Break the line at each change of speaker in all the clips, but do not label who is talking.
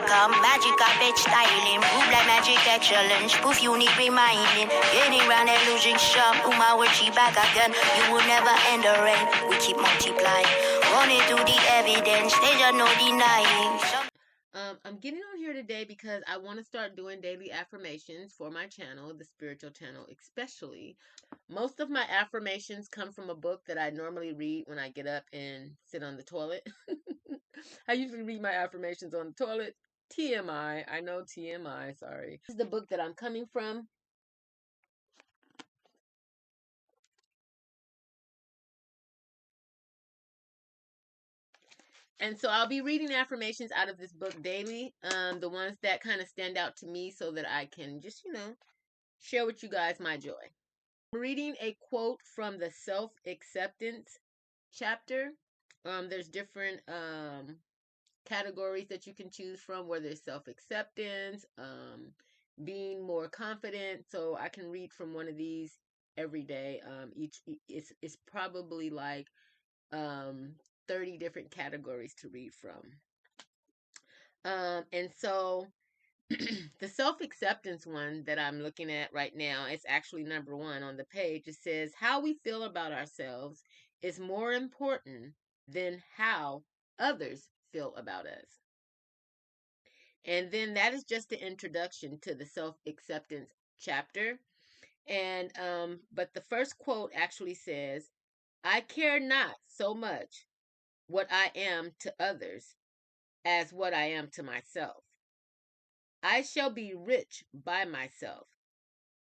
come. Magic carpet styling, move like magic excellence. Proof you need reminding. Getting round and losing some. My word, she back again. You will never end the rain. We keep multiplying. Running through the evidence, there's no denying.
I'm getting on here today because I want to start doing daily affirmations for my channel, the spiritual channel especially. Most of my affirmations come from a book that I normally read when I get up and sit on the toilet. I usually read my affirmations on the toilet. TMI. I know TMI, sorry. This is the book that I'm coming from. And so I'll be reading affirmations out of this book daily. The ones that kind of stand out to me so that I can just, share with you guys my joy. I'm reading a quote from the self-acceptance chapter. There's different categories that you can choose from, where there's self-acceptance, being more confident. So I can read from one of these every day. It's probably like 30 different categories to read from. And so the self-acceptance one that I'm looking at right now is actually number 1 on the page. It says, how we feel about ourselves is more important than how others feel about us. And then that is just the introduction to the self-acceptance chapter. And but the first quote actually says, I care not so much what I am to others as what I am to myself. I shall be rich by myself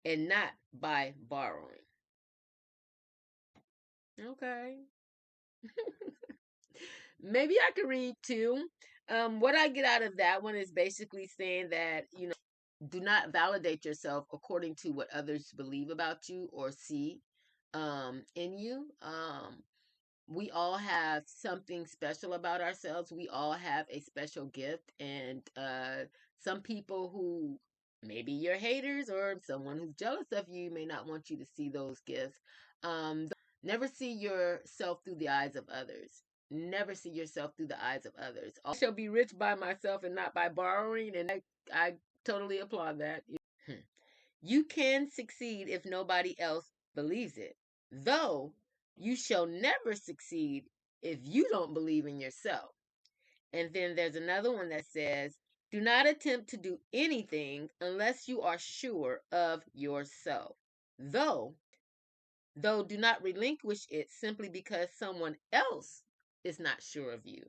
and not by borrowing. Okay. Maybe I could read 2. What I get out of that one is basically saying that, do not validate yourself according to what others believe about you or see in you. We all have something special about ourselves. We all have a special gift. And some people who maybe you're haters or someone who's jealous of you may not want you to see those gifts. Never see yourself through the eyes of others. Never see yourself through the eyes of others. I shall be rich by myself and not by borrowing. And I totally applaud that. You can succeed if nobody else believes it, though you shall never succeed if you don't believe in yourself. And then there's another one that says, do not attempt to do anything unless you are sure of yourself. Though do not relinquish it simply because someone else is not sure of you.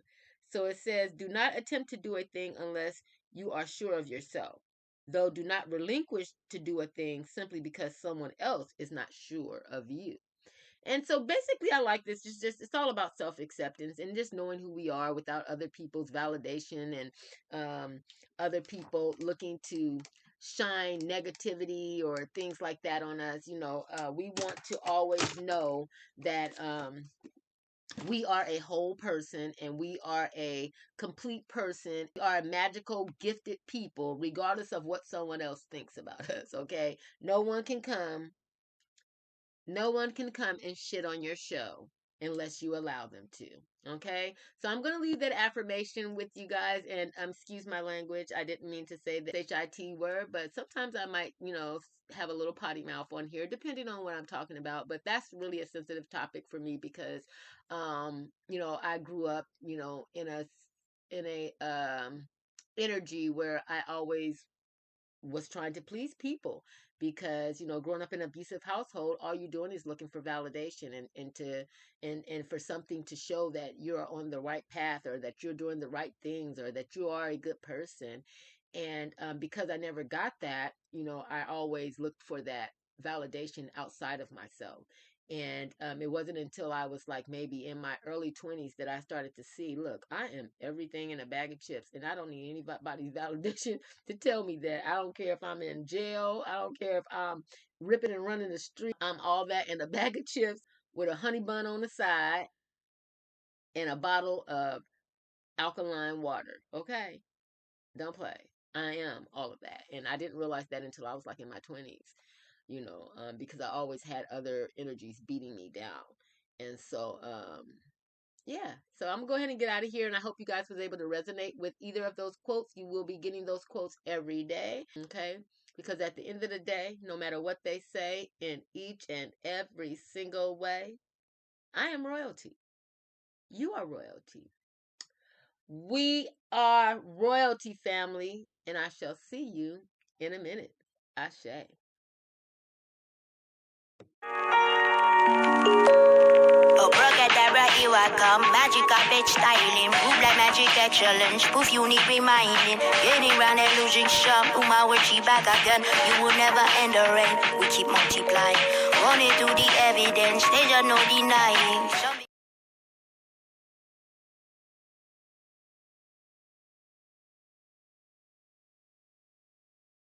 So it says, do not attempt to do a thing unless you are sure of yourself. Though do not relinquish to do a thing simply because someone else is not sure of you. And so basically I like this. It's all about self-acceptance and just knowing who we are without other people's validation and other people looking to shine negativity or things like that on us. We want to always know that we are a whole person and we are a complete person. We are a magical, gifted people, regardless of what someone else thinks about us, okay? No one can come and shit on your show unless you allow them to. Okay? So I'm going to leave that affirmation with you guys. And excuse my language. I didn't mean to say the HIT word, but sometimes I might, have a little potty mouth on here, depending on what I'm talking about. But that's really a sensitive topic for me because, I grew up, in a energy where I always was trying to please people because growing up in an abusive household, all you're doing is looking for validation and for something to show that you're on the right path or that you're doing the right things or that you are a good person. And because I never got that, I always looked for that validation outside of myself. And it wasn't until I was like maybe in my early 20s that I started to see, look, I am everything in a bag of chips and I don't need anybody's validation to tell me that. I don't care if I'm in jail. I don't care if I'm ripping and running the street. I'm all that in a bag of chips with a honey bun on the side and a bottle of alkaline water. Okay? Don't play. I am all of that. And I didn't realize that until I was like in my 20s, because I always had other energies beating me down. And so, Yeah, so I'm gonna go ahead and get out of here, and I hope you guys was able to resonate with either of those quotes. You will be getting those quotes every day, okay? Because at the end of the day, no matter what they say, in each and every single way, I am royalty. You are royalty. We are royalty, family, and I shall see you in a minute. Ashe.
Oh, Brocadabra, here I come. Magic carpet styling. Move like magic at challenge. Proof unique reminding. Getting round and losing shop. My word, she back again. You will never end the rain. We keep multiplying. Running through the evidence. There's no denying.